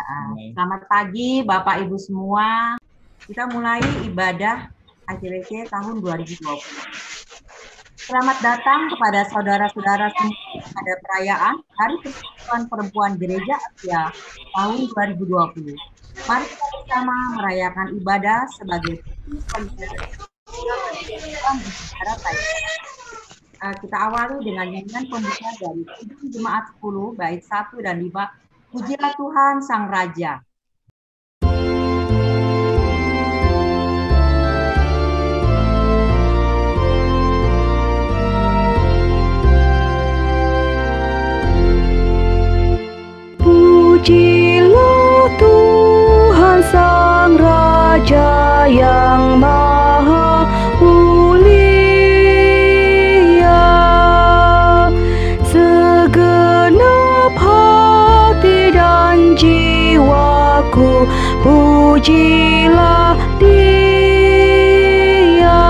Selamat pagi Bapak Ibu semua. Kita mulai ibadah ACWC tahun 2020. Selamat datang kepada saudara-saudara semua pada perayaan Hari Persekutuan Perempuan Gereja Asia tahun 2020. Mari kita bersama merayakan ibadah sebagai solidaritas secara kita awali dengan nyanyian pembuka dari Jemaat 10 bait 1 dan 5. Pujilah Tuhan Sang Raja. Pujilah Tuhan Sang Raja yang Maha Mulia, segenap hati dan jiwaku pujilah Dia.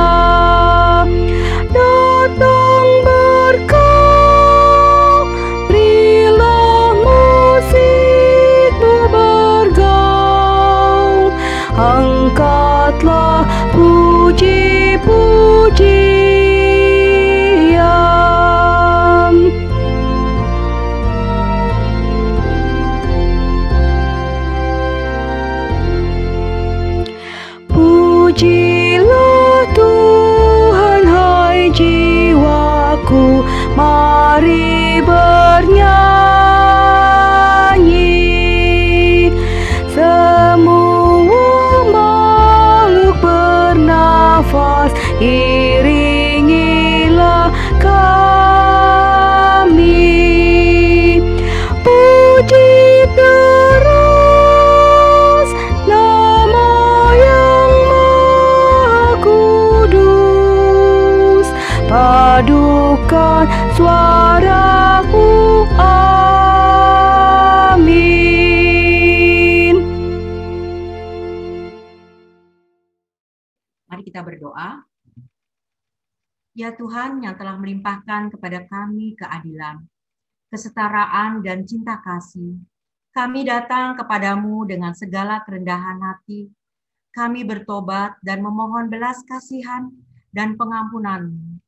Datang berkau, berilah musikmu bergaung, angkatlah puji-pujian. Pujilah Tuhan hai jiwaku, mari bernyanyi. Semua makhluk bernafas, iringilah kami. Puji terus nama yang Maha Kudus, padukan suaraku, amin. Mari kita berdoa. Ya Tuhan yang telah melimpahkan kepada kami keadilan, kesetaraan, dan cinta kasih, kami datang kepadamu dengan segala kerendahan hati. Kami bertobat dan memohon belas kasihan dan pengampunan-Mu.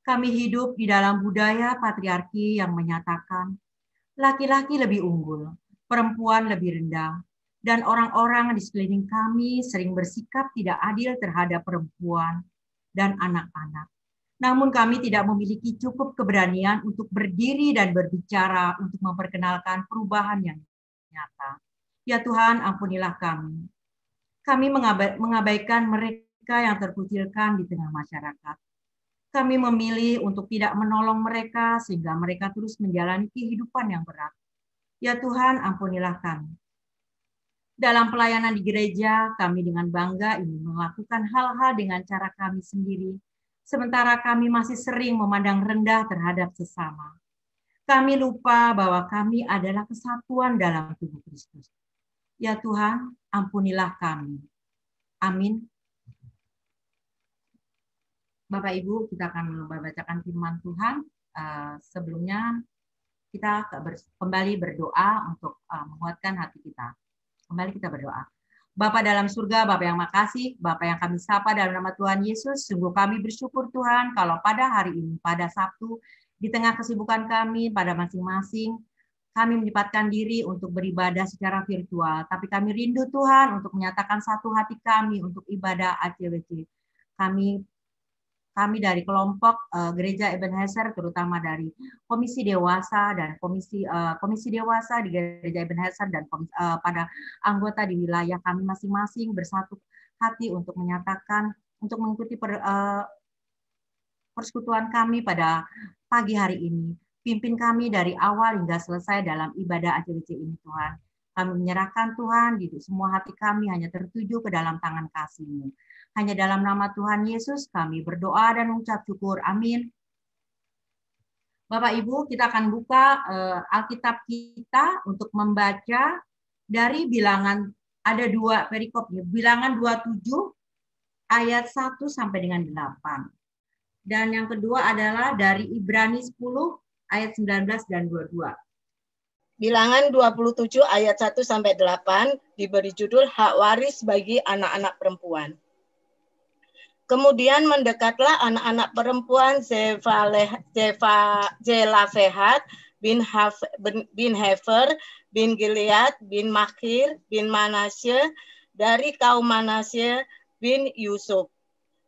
Kami hidup di dalam budaya patriarki yang menyatakan laki-laki lebih unggul, perempuan lebih rendah, dan orang-orang di sekeliling kami sering bersikap tidak adil terhadap perempuan dan anak-anak. Namun kami tidak memiliki cukup keberanian untuk berdiri dan berbicara untuk memperkenalkan perubahan yang nyata. Ya Tuhan, ampunilah kami. Kami mengabaikan mereka yang terkucilkan di tengah masyarakat. Kami memilih untuk tidak menolong mereka sehingga mereka terus menjalani kehidupan yang berat. Ya Tuhan, ampunilah kami. Dalam pelayanan di gereja, kami dengan bangga ingin melakukan hal-hal dengan cara kami sendiri, sementara kami masih sering memandang rendah terhadap sesama. Kami lupa bahwa kami adalah kesatuan dalam tubuh Kristus. Ya Tuhan, ampunilah kami. Amin. Bapak Ibu, kita akan membacakan firman Tuhan. Sebelumnya, kita kembali berdoa untuk menguatkan hati kita. Kembali kita berdoa. Bapa dalam surga, Bapa yang makasih, Bapa yang kami sapa dalam nama Tuhan Yesus, sungguh kami bersyukur Tuhan kalau pada hari ini, pada Sabtu, di tengah kesibukan kami pada masing-masing, kami menyempatkan diri untuk beribadah secara virtual. Tapi kami rindu Tuhan untuk menyatakan satu hati kami untuk ibadah ACWC. Kami dari kelompok Gereja Ebenezer, terutama dari Komisi Dewasa dan Komisi Dewasa di Gereja Ebenezer dan pada anggota di wilayah kami masing-masing bersatu hati untuk menyatakan, untuk mengikuti persekutuan kami pada pagi hari ini. Pimpin kami dari awal hingga selesai dalam ibadah ACWC ini Tuhan. Kami menyerahkan Tuhan, semua hati kami hanya tertuju ke dalam tangan kasih-Mu. Hanya dalam nama Tuhan Yesus kami berdoa dan mengucap syukur. Amin. Bapak Ibu, kita akan buka Alkitab kita untuk membaca dari Bilangan, ada dua perikop, Bilangan 27 ayat 1 sampai dengan 8. Dan yang kedua adalah dari Ibrani 10 ayat 19 dan 22. Bilangan 27 ayat 1 sampai 8 diberi judul hak waris bagi anak-anak perempuan. Kemudian mendekatlah anak-anak perempuan Zelafehat bin Hefer bin Gilead bin Makhir bin Manasye dari kaum Manasye bin Yusuf.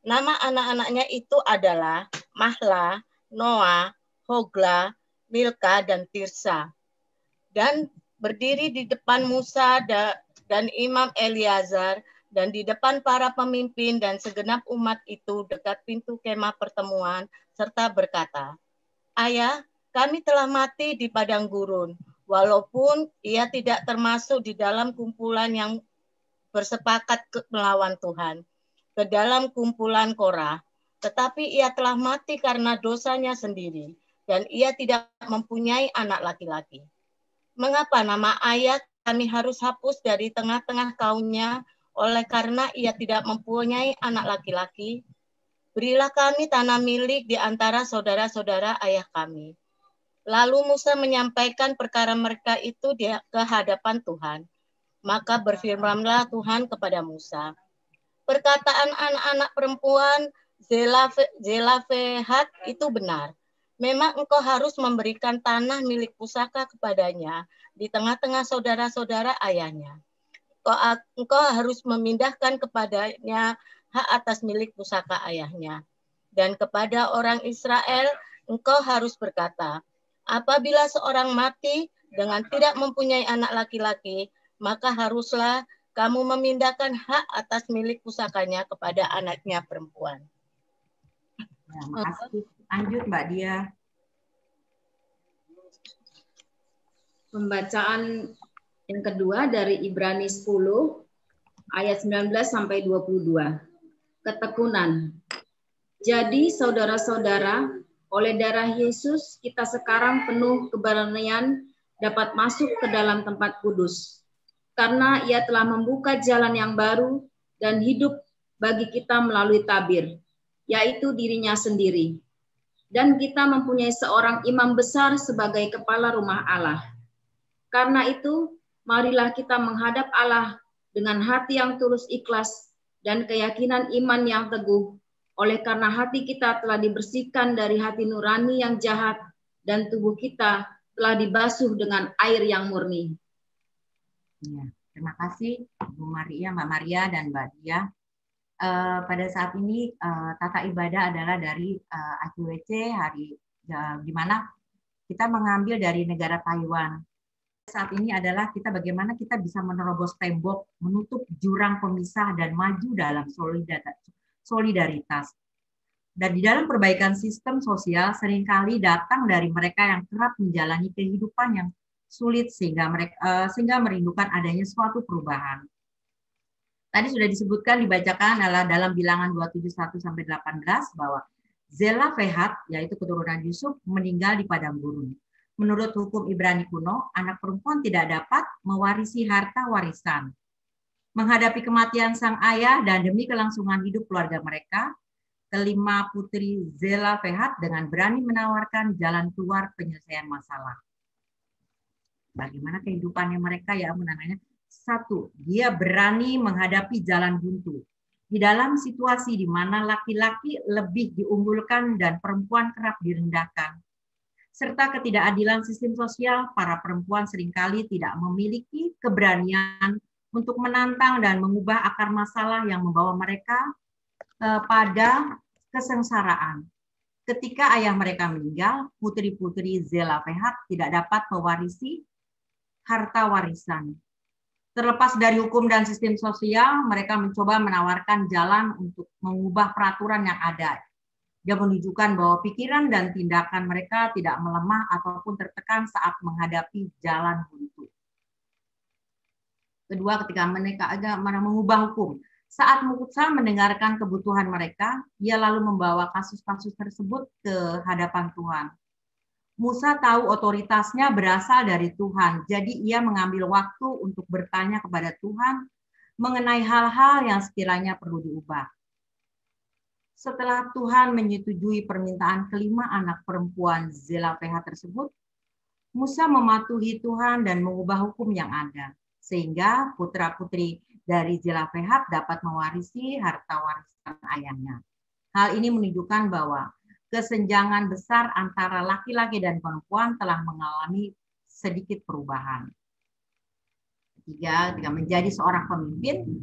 Nama anak-anaknya itu adalah Mahla, Noah, Hogla, Milka, dan Tirsa. Dan berdiri di depan Musa dan Imam Eliazar dan di depan para pemimpin dan segenap umat itu dekat pintu kemah pertemuan, serta berkata, Ayah, kami telah mati di padang gurun, walaupun ia tidak termasuk di dalam kumpulan yang bersepakat melawan Tuhan, ke dalam kumpulan Korah, tetapi ia telah mati karena dosanya sendiri, dan ia tidak mempunyai anak laki-laki. Mengapa nama ayah kami harus hapus dari tengah-tengah kaumnya, oleh karena ia tidak mempunyai anak laki-laki? Berilah kami tanah milik di antara saudara-saudara ayah kami. Lalu Musa menyampaikan perkara mereka itu ke hadapan Tuhan. Maka berfirmanlah Tuhan kepada Musa, perkataan anak-anak perempuan Zelafehat itu benar. Memang engkau harus memberikan tanah milik pusaka kepadanya di tengah-tengah saudara-saudara ayahnya. Engkau harus memindahkan kepadanya hak atas milik pusaka ayahnya. Dan kepada orang Israel, engkau harus berkata, apabila seorang mati dengan tidak mempunyai anak laki-laki, maka haruslah kamu memindahkan hak atas milik pusakanya kepada anaknya perempuan. Ya, makasih. Lanjut Mbak Dia. Pembacaan yang kedua dari Ibrani 10 ayat 19 sampai 22. Ketekunan. Jadi saudara-saudara, oleh darah Yesus kita sekarang penuh keberanian dapat masuk ke dalam tempat kudus. Karena ia telah membuka jalan yang baru dan hidup bagi kita melalui tabir, yaitu dirinya sendiri. Dan kita mempunyai seorang imam besar sebagai kepala rumah Allah. Karena itu, marilah kita menghadap Allah dengan hati yang tulus ikhlas dan keyakinan iman yang teguh, oleh karena hati kita telah dibersihkan dari hati nurani yang jahat dan tubuh kita telah dibasuh dengan air yang murni. Ya, terima kasih Bu Maria, Mbak Maria, dan Mbak Dia. Pada saat ini tata ibadah adalah dari ACWC di mana kita mengambil dari negara Taiwan. Saat ini adalah bagaimana kita bisa menerobos tembok, menutup jurang pemisah dan maju dalam solidaritas. Dan di dalam perbaikan sistem sosial seringkali datang dari mereka yang kerap menjalani kehidupan yang sulit sehingga merindukan adanya suatu perubahan. Tadi sudah disebutkan, dibacakan adalah dalam bilangan 271 sampai 18 bahwa Zelafehat, yaitu keturunan Yusuf, meninggal di padang gurun. Menurut hukum Ibrani kuno, anak perempuan tidak dapat mewarisi harta warisan. Menghadapi kematian sang ayah dan demi kelangsungan hidup keluarga mereka, kelima putri Zelafehat dengan berani menawarkan jalan keluar penyelesaian masalah. Bagaimana kehidupannya mereka ya menananya? Satu, dia berani menghadapi jalan buntu. Di dalam situasi di mana laki-laki lebih diunggulkan dan perempuan kerap direndahkan. Serta ketidakadilan sistem sosial, para perempuan seringkali tidak memiliki keberanian untuk menantang dan mengubah akar masalah yang membawa mereka pada kesengsaraan. Ketika ayah mereka meninggal, putri-putri Zelafehat tidak dapat mewarisi harta warisan. Terlepas dari hukum dan sistem sosial, mereka mencoba menawarkan jalan untuk mengubah peraturan yang ada. Dia menunjukkan bahwa pikiran dan tindakan mereka tidak melemah ataupun tertekan saat menghadapi jalan buntu. Kedua, ketika mereka agak mengubah hukum. Saat Musa mendengarkan kebutuhan mereka, ia lalu membawa kasus-kasus tersebut ke hadapan Tuhan. Musa tahu otoritasnya berasal dari Tuhan, jadi ia mengambil waktu untuk bertanya kepada Tuhan mengenai hal-hal yang sekiranya perlu diubah. Setelah Tuhan menyetujui permintaan kelima anak perempuan Zelafehat tersebut, Musa mematuhi Tuhan dan mengubah hukum yang ada, sehingga putra-putri dari Zelofehad dapat mewarisi harta warisan ayahnya. Hal ini menunjukkan bahwa kesenjangan besar antara laki-laki dan perempuan telah mengalami sedikit perubahan. Ketiga, menjadi seorang pemimpin,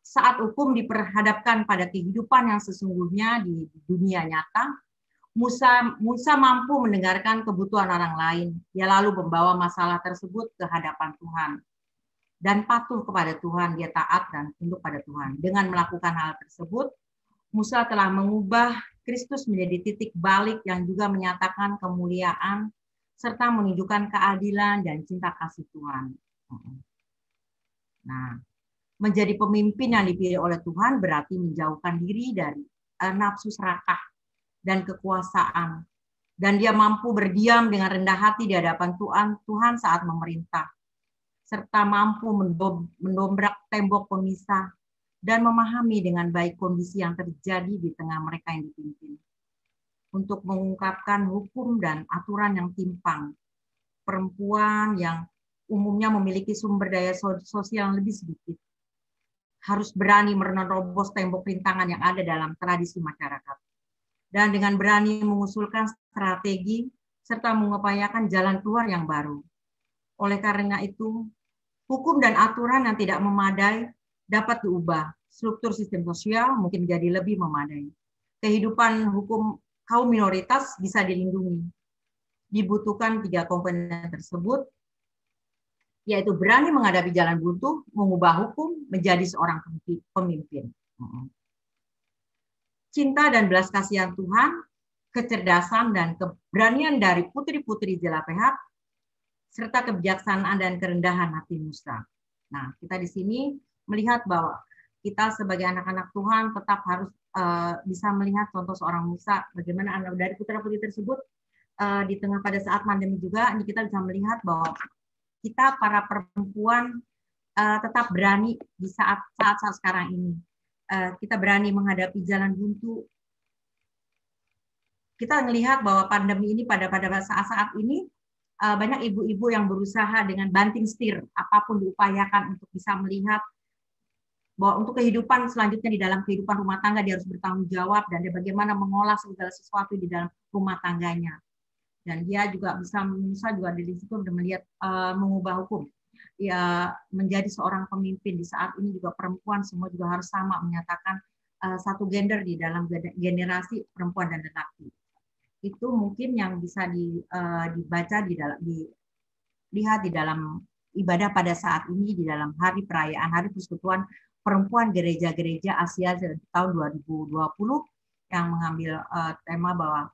saat hukum diperhadapkan pada kehidupan yang sesungguhnya di dunia nyata, Musa mampu mendengarkan kebutuhan orang lain. Dia lalu membawa masalah tersebut ke hadapan Tuhan dan patuh kepada Tuhan. Dia taat dan tunduk pada Tuhan. Dengan melakukan hal tersebut, Musa telah mengubah Kristus menjadi titik balik yang juga menyatakan kemuliaan serta menunjukkan keadilan dan cinta kasih Tuhan. Nah, menjadi pemimpin yang dipilih oleh Tuhan berarti menjauhkan diri dari nafsu serakah dan kekuasaan. Dan dia mampu berdiam dengan rendah hati di hadapan Tuhan saat memerintah. Serta mampu mendobrak tembok pemisah dan memahami dengan baik kondisi yang terjadi di tengah mereka yang dipimpin. Untuk mengungkapkan hukum dan aturan yang timpang. Perempuan yang umumnya memiliki sumber daya sosial yang lebih sedikit harus berani menerobos tembok rintangan yang ada dalam tradisi masyarakat. Dan dengan berani mengusulkan strategi serta mengupayakan jalan keluar yang baru. Oleh karena itu, hukum dan aturan yang tidak memadai dapat diubah. Struktur sistem sosial mungkin menjadi lebih memadai. Kehidupan hukum kaum minoritas bisa dilindungi. Dibutuhkan 3 komponen tersebut, yaitu berani menghadapi jalan buntu, mengubah hukum menjadi seorang pemimpin. Cinta dan belas kasihan Tuhan, kecerdasan dan keberanian dari putri-putri Zelofehad, serta kebijaksanaan dan kerendahan hati Musa. Nah, kita di sini melihat bahwa kita sebagai anak-anak Tuhan tetap harus bisa melihat contoh seorang Musa, bagaimana dari putra-putri tersebut di tengah pada saat pandemi juga, ini kita bisa melihat bahwa kita para perempuan tetap berani di saat-saat sekarang ini. Kita berani menghadapi jalan buntu. Kita melihat bahwa pandemi ini pada saat-saat ini banyak ibu-ibu yang berusaha dengan banting setir apapun diupayakan untuk bisa melihat bahwa untuk kehidupan selanjutnya di dalam kehidupan rumah tangga dia harus bertanggung jawab dan dia bagaimana mengolah segala sesuatu di dalam rumah tangganya. Dan dia juga Musa juga di situ melihat mengubah hukum. Dia menjadi seorang pemimpin di saat ini juga perempuan semua juga harus sama menyatakan satu gender di dalam generasi perempuan dan lelaki. Itu mungkin yang bisa dibaca dilihat di dalam ibadah pada saat ini di dalam hari perayaan Hari Persekutuan Perempuan Gereja-Gereja Asia tahun 2020 yang mengambil tema bahwa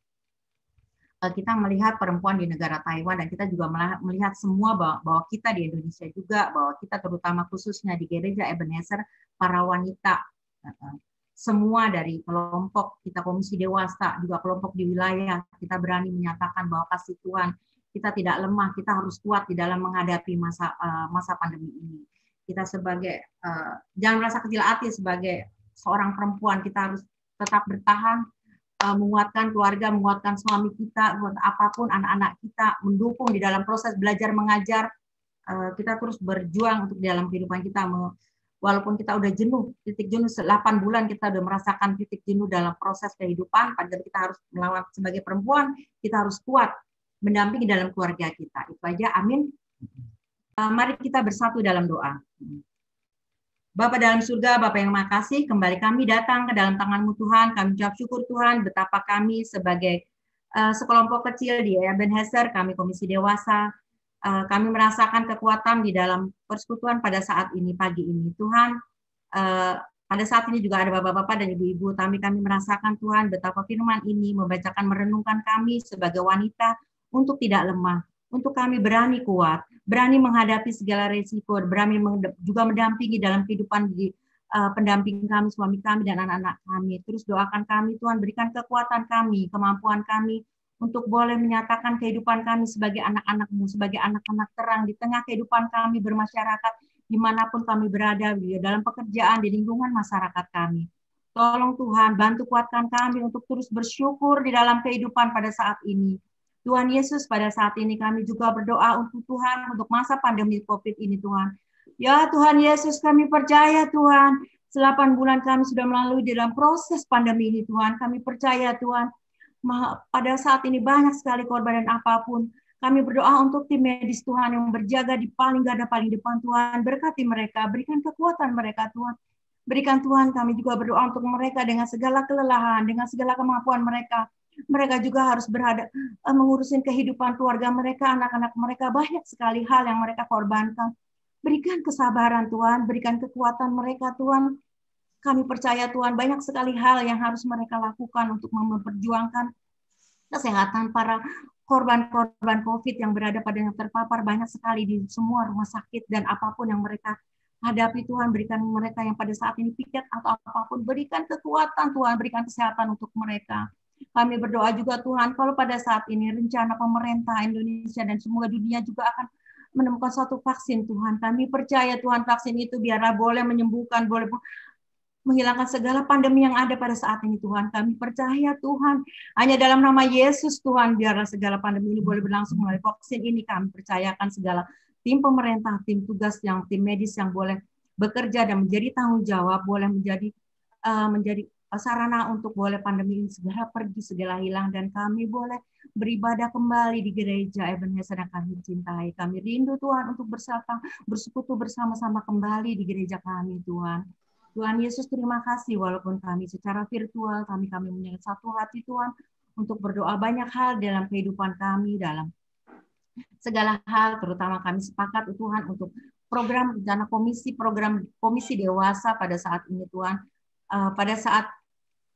kita melihat perempuan di negara Taiwan dan kita juga melihat semua bahwa kita di Indonesia juga, bahwa kita terutama khususnya di Gereja Ebenezer, para wanita, semua dari kelompok kita komisi dewasa, juga kelompok di wilayah, kita berani menyatakan bahwa kasih Tuhan, kita tidak lemah, kita harus kuat di dalam menghadapi masa pandemi ini. Kita sebagai, jangan merasa kecil hati sebagai seorang perempuan, kita harus tetap bertahan, menguatkan keluarga, menguatkan suami kita, buat apapun anak-anak kita, mendukung di dalam proses belajar mengajar, kita terus berjuang untuk di dalam kehidupan kita, walaupun kita udah jenuh, titik jenuh 8 bulan kita udah merasakan titik jenuh dalam proses kehidupan, padahal kita harus melawan sebagai perempuan, kita harus kuat mendampingi dalam keluarga kita. Itu aja, amin. Mari kita bersatu dalam doa. Bapa dalam surga, Bapa yang makasih, kembali kami datang ke dalam tangan-Mu Tuhan, kami ucap syukur Tuhan, betapa kami sebagai sekelompok kecil di Ebenezer, kami komisi dewasa, kami merasakan kekuatan di dalam persekutuan pada saat ini, pagi ini. Tuhan, pada saat ini juga ada bapak-bapak dan ibu-ibu, kami merasakan Tuhan, betapa firman ini membacakan, merenungkan kami sebagai wanita untuk tidak lemah, untuk kami berani kuat, berani menghadapi segala risiko, berani juga mendampingi dalam kehidupan di pendamping kami, suami kami, dan anak-anak kami. Terus doakan kami, Tuhan, berikan kekuatan kami, kemampuan kami, untuk boleh menyatakan kehidupan kami sebagai anak-anak-Mu, sebagai anak-anak terang di tengah kehidupan kami bermasyarakat, dimanapun kami berada, di dalam pekerjaan, di lingkungan masyarakat kami. Tolong Tuhan, bantu kuatkan kami untuk terus bersyukur di dalam kehidupan pada saat ini. Tuhan Yesus, pada saat ini kami juga berdoa untuk Tuhan, untuk masa pandemi COVID ini Tuhan. Ya Tuhan Yesus, kami percaya Tuhan, 8 bulan kami sudah melalui dalam proses pandemi ini Tuhan. Kami percaya Tuhan, pada saat ini banyak sekali korban dan apapun. Kami berdoa untuk tim medis Tuhan yang berjaga di paling garda paling depan Tuhan. Berkati mereka, berikan kekuatan mereka Tuhan. Berikan Tuhan, kami juga berdoa untuk mereka dengan segala kelelahan, dengan segala kemampuan mereka. Mereka juga harus mengurusin kehidupan keluarga mereka, anak-anak mereka, banyak sekali hal yang mereka korbankan. Berikan kesabaran Tuhan, berikan kekuatan mereka Tuhan. Kami percaya Tuhan, banyak sekali hal yang harus mereka lakukan untuk memperjuangkan kesehatan para korban-korban COVID yang berada pada yang terpapar, banyak sekali di semua rumah sakit dan apapun yang mereka hadapi Tuhan, berikan mereka yang pada saat ini piket atau apapun, berikan kekuatan Tuhan, berikan kesehatan untuk mereka. Kami berdoa juga Tuhan, kalau pada saat ini rencana pemerintah Indonesia dan semua dunia juga akan menemukan suatu vaksin Tuhan. Kami percaya Tuhan, vaksin itu biarlah boleh menyembuhkan, boleh menghilangkan segala pandemi yang ada pada saat ini Tuhan. Kami percaya Tuhan, hanya dalam nama Yesus Tuhan, biarlah segala pandemi ini boleh berlangsung melalui vaksin ini. Kami percayakan segala tim pemerintah, tim tugas, tim medis yang boleh bekerja dan menjadi tanggung jawab, boleh menjadi sarana untuk boleh pandemi ini segera pergi, segera hilang, dan kami boleh beribadah kembali di gereja Ebenezer yang kami cintai. Kami rindu Tuhan untuk bersekutu bersama-sama kembali di gereja kami Tuhan. Tuhan Yesus, terima kasih walaupun kami secara virtual, kami menyatu satu hati Tuhan untuk berdoa banyak hal dalam kehidupan kami, dalam segala hal, terutama kami sepakat Tuhan untuk program rencana komisi dewasa pada saat ini Tuhan. Pada saat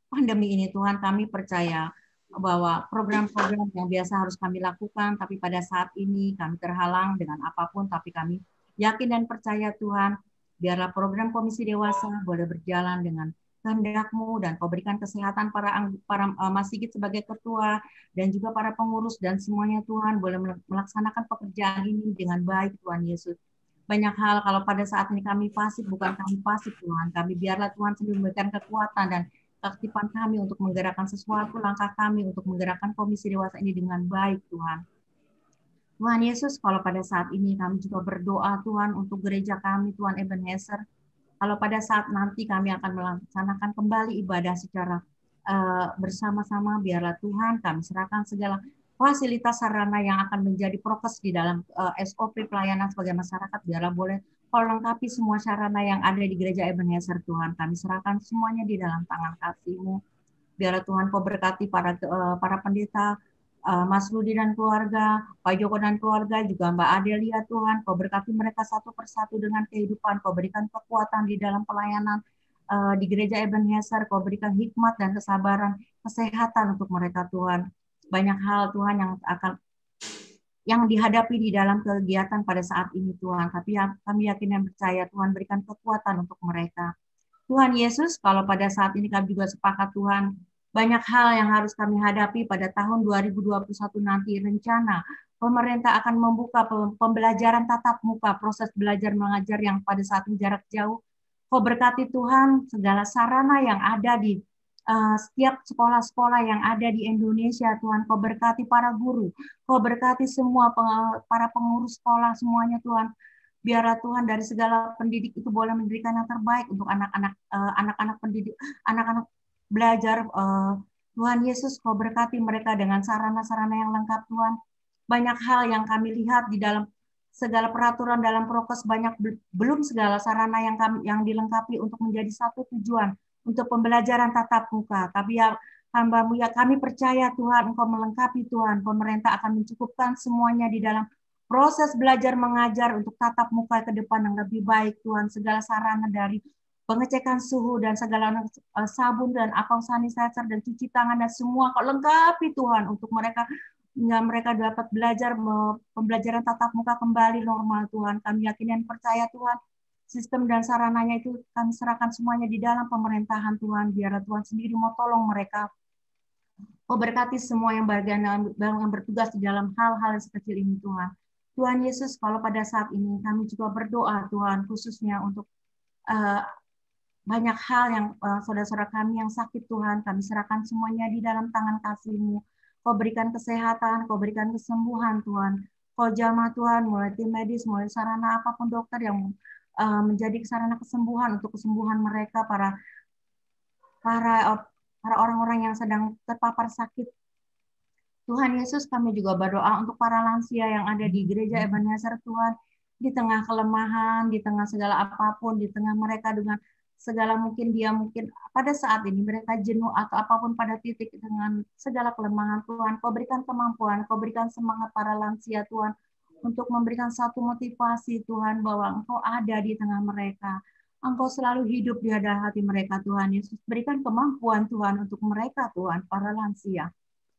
pandemi ini Tuhan, kami percaya bahwa program-program yang biasa harus kami lakukan, tapi pada saat ini kami terhalang dengan apapun, tapi kami yakin dan percaya Tuhan, biarlah program komisi dewasa boleh berjalan dengan kehendak-Mu, dan Kau berikan kesehatan para Mas Sigit sebagai ketua, dan juga para pengurus dan semuanya Tuhan boleh melaksanakan pekerjaan ini dengan baik Tuhan Yesus. Banyak hal kalau pada saat ini kami pasif, bukan kami pasif Tuhan, kami biarlah Tuhan sendiri memberikan kekuatan dan keaktifan kami untuk menggerakkan sesuatu, langkah kami untuk menggerakkan komisi dewasa ini dengan baik Tuhan. Tuhan Yesus, kalau pada saat ini kami juga berdoa Tuhan untuk gereja kami Tuhan Ebenezer, kalau pada saat nanti kami akan melaksanakan kembali ibadah secara bersama-sama, biarlah Tuhan kami serahkan segala fasilitas sarana yang akan menjadi prokes di dalam SOP pelayanan sebagai masyarakat, biarlah boleh Kau lengkapi semua sarana yang ada di gereja Ebenezer Tuhan. Kami serahkan semuanya di dalam tangan kasih-Mu. Biarlah Tuhan Kau berkati para pendeta, Mas Rudi dan keluarga, Pak Joko dan keluarga, juga Mbak Adelia Tuhan. Kau berkati mereka satu persatu dengan kehidupan. Kau berikan kekuatan di dalam pelayanan di gereja Ebenezer. Kau berikan hikmat dan kesabaran, kesehatan untuk mereka Tuhan. Banyak hal Tuhan yang dihadapi di dalam kegiatan pada saat ini Tuhan. Tapi kami yakin dan percaya Tuhan berikan kekuatan untuk mereka. Tuhan Yesus, kalau pada saat ini kami juga sepakat Tuhan, banyak hal yang harus kami hadapi pada tahun 2021 nanti. Rencana pemerintah akan membuka pembelajaran tatap muka, proses belajar mengajar yang pada saat ini jarak jauh. Kau berkati Tuhan segala sarana yang ada di setiap sekolah-sekolah yang ada di Indonesia Tuhan. Kau berkati para guru, Kau berkati semua para pengurus sekolah semuanya Tuhan. Biarlah Tuhan dari segala pendidik itu boleh memberikan yang terbaik untuk anak-anak pendidik, anak-anak belajar. Tuhan Yesus, Kau berkati mereka dengan sarana-sarana yang lengkap Tuhan. Banyak hal yang kami lihat di dalam segala peraturan dalam prokes, belum segala sarana yang dilengkapi untuk menjadi satu tujuan untuk pembelajaran tatap muka. Tapi ya hamba-Mu ya kami percaya Tuhan, Engkau melengkapi Tuhan. Pemerintah akan mencukupkan semuanya di dalam proses belajar mengajar untuk tatap muka ke depan yang lebih baik Tuhan. Segala sarana dari pengecekan suhu dan segala sabun dan alkohol sanitizer dan cuci tangan dan semua Kau lengkapi Tuhan untuk mereka dapat belajar pembelajaran tatap muka kembali normal Tuhan. Kami yakin dan percaya Tuhan, sistem dan sarananya itu kami serahkan semuanya di dalam pemerintahan Tuhan. Biarlah Tuhan sendiri mau tolong mereka. Kau berkati semua yang bertugas di dalam hal-hal yang sekecil ini Tuhan. Tuhan Yesus, kalau pada saat ini kami juga berdoa Tuhan, khususnya untuk banyak hal yang saudara-saudara kami yang sakit Tuhan, kami serahkan semuanya di dalam tangan kasih-Mu. Kau berikan kesehatan, Kau berikan kesembuhan Tuhan. Kau jamah Tuhan, mulai tim medis, mulai sarana apapun dokter yang menjadi sarana kesembuhan untuk kesembuhan mereka, para orang-orang yang sedang terpapar sakit. Tuhan Yesus, kami juga berdoa untuk para lansia yang ada di gereja Ebenezer Tuhan, di tengah kelemahan, di tengah segala apapun, di tengah mereka dengan segala mungkin pada saat ini mereka jenuh atau apapun pada titik dengan segala kelemahan Tuhan. Kau berikan kemampuan, Kau berikan semangat para lansia Tuhan untuk memberikan satu motivasi Tuhan bahwa Engkau ada di tengah mereka. Engkau selalu hidup di dalam hati mereka Tuhan Yesus. Berikan kemampuan Tuhan untuk mereka Tuhan, para lansia.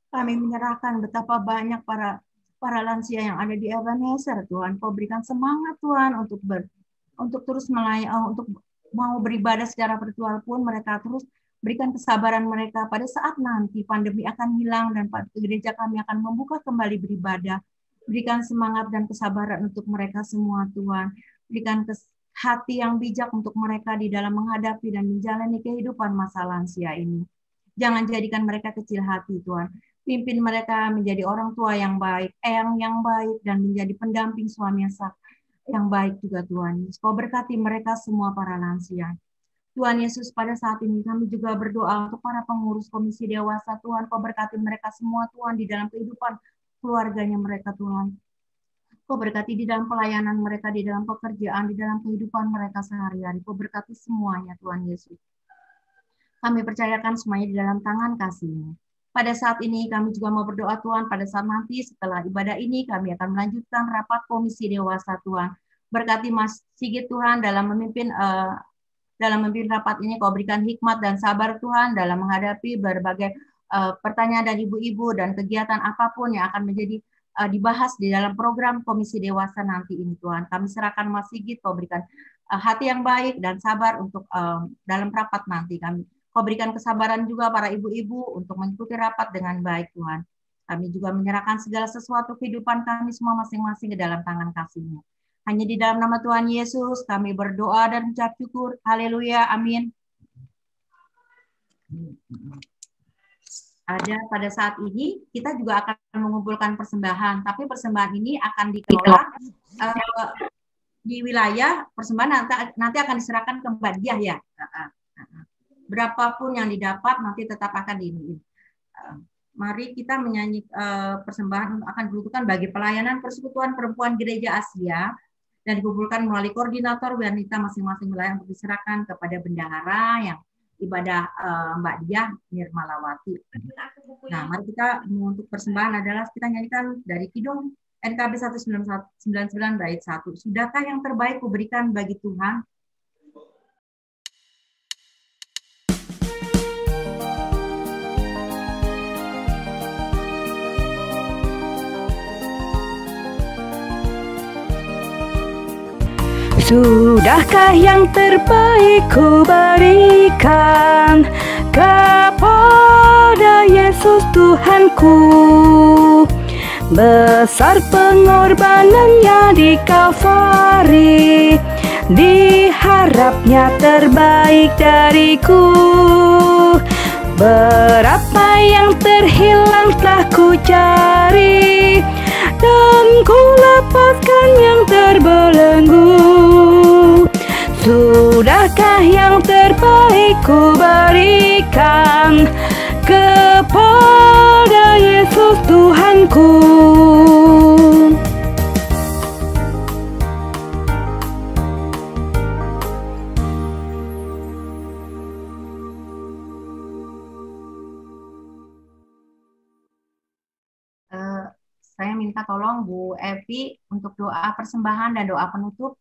Kami menyerahkan betapa banyak para lansia yang ada di Ebenezer Tuhan. Kau berikan semangat Tuhan untuk terus melayani, untuk mau beribadah secara virtual pun mereka terus berikan kesabaran mereka pada saat nanti pandemi akan hilang dan gereja kami akan membuka kembali beribadah. Berikan semangat dan kesabaran untuk mereka semua Tuhan. Berikan hati yang bijak untuk mereka di dalam menghadapi dan menjalani kehidupan masa lansia ini. Jangan jadikan mereka kecil hati Tuhan. Pimpin mereka menjadi orang tua yang baik, eyang yang baik, dan menjadi pendamping suami yang baik juga Tuhan. Kau berkati mereka semua para lansia. Tuhan Yesus, pada saat ini kami juga berdoa untuk para pengurus komisi dewasa Tuhan. Kau berkati mereka semua Tuhan di dalam kehidupan keluarganya mereka Tuhan. Kau berkati di dalam pelayanan mereka, di dalam pekerjaan, di dalam kehidupan mereka sehari-hari. Kau berkati semuanya Tuhan Yesus. Kami percayakan semuanya di dalam tangan kasih-Mu. Pada saat ini kami juga mau berdoa Tuhan, pada saat nanti setelah ibadah ini kami akan melanjutkan rapat komisi dewasa Tuhan. Berkati Mas Sigit Tuhan dalam memimpin rapat ini. Kau berikan hikmat dan sabar Tuhan dalam menghadapi berbagai pertanyaan dari ibu-ibu dan kegiatan apapun yang akan menjadi dibahas di dalam program komisi dewasa nanti ini Tuhan. Kami serahkan Mas Sigit, Kau berikan hati yang baik dan sabar untuk dalam rapat nanti. Kau berikan kesabaran juga para ibu-ibu untuk mengikuti rapat dengan baik Tuhan. Kami juga menyerahkan segala sesuatu kehidupan kami semua masing-masing ke dalam tangan kasih-Mu. Hanya di dalam nama Tuhan Yesus kami berdoa dan mengucap syukur. Haleluya, amin. Pada saat ini kita juga akan mengumpulkan persembahan, tapi persembahan ini akan dikelola di wilayah persembahan nanti akan diserahkan ke Mbak Diah ya. Berapapun yang didapat nanti tetap akan mari kita menyanyi persembahan akan dibutuhkan bagi pelayanan Persekutuan Perempuan Gereja Asia dan dikumpulkan melalui koordinator wanita masing-masing wilayah untuk diserahkan kepada bendahara yang ibadah Mbak Diah Nirmalawati. Nah, mari kita untuk persembahan adalah kita nyanyikan dari Kidung NKB 199 bait 1. Sudahkah yang terbaik kuberikan bagi Tuhan? Sudahkah yang terbaik ku berikan kepada Yesus Tuhanku? Besar pengorbanannya di Kalvari, diharapnya terbaik dariku. Berapa yang terhilang telah ku cari, dan ku lepaskan yang terbelenggu. Sudahkah yang terbaik ku berikan kepada Yesus Tuhanku? Saya minta tolong Bu Evi untuk doa persembahan dan doa penutup.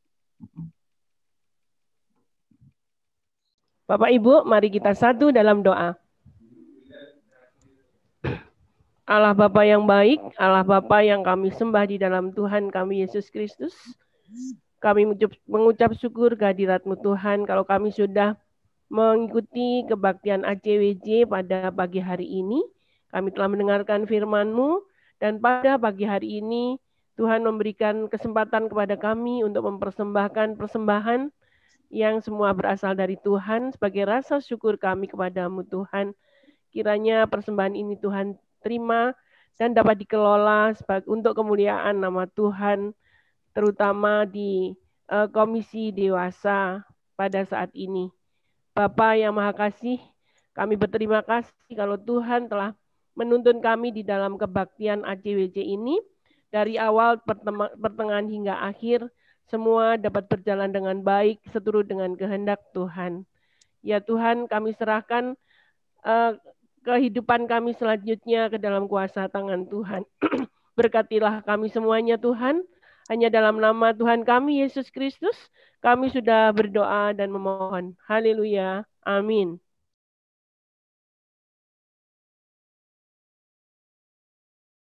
Bapak Ibu, mari kita satu dalam doa. Allah Bapa yang baik, Allah Bapa yang kami sembah di dalam Tuhan kami Yesus Kristus. Kami mengucap syukur kehadirat-Mu Tuhan kalau kami sudah mengikuti kebaktian ACWJ pada pagi hari ini. Kami telah mendengarkan firman-Mu dan pada pagi hari ini Tuhan memberikan kesempatan kepada kami untuk mempersembahkan persembahan yang semua berasal dari Tuhan sebagai rasa syukur kami kepada-Mu Tuhan. Kiranya persembahan ini Tuhan terima dan dapat dikelola untuk kemuliaan nama Tuhan, terutama di Komisi Dewasa pada saat ini. Bapa yang Maha Kasih, kami berterima kasih kalau Tuhan telah menuntun kami di dalam kebaktian ACWJ ini, dari awal pertengahan hingga akhir, semua dapat berjalan dengan baik seturut dengan kehendak Tuhan. Ya Tuhan, kami serahkan kehidupan kami selanjutnya ke dalam kuasa tangan Tuhan. Berkatilah kami semuanya Tuhan, hanya dalam nama Tuhan kami Yesus Kristus, kami sudah berdoa dan memohon. Haleluya. Amin.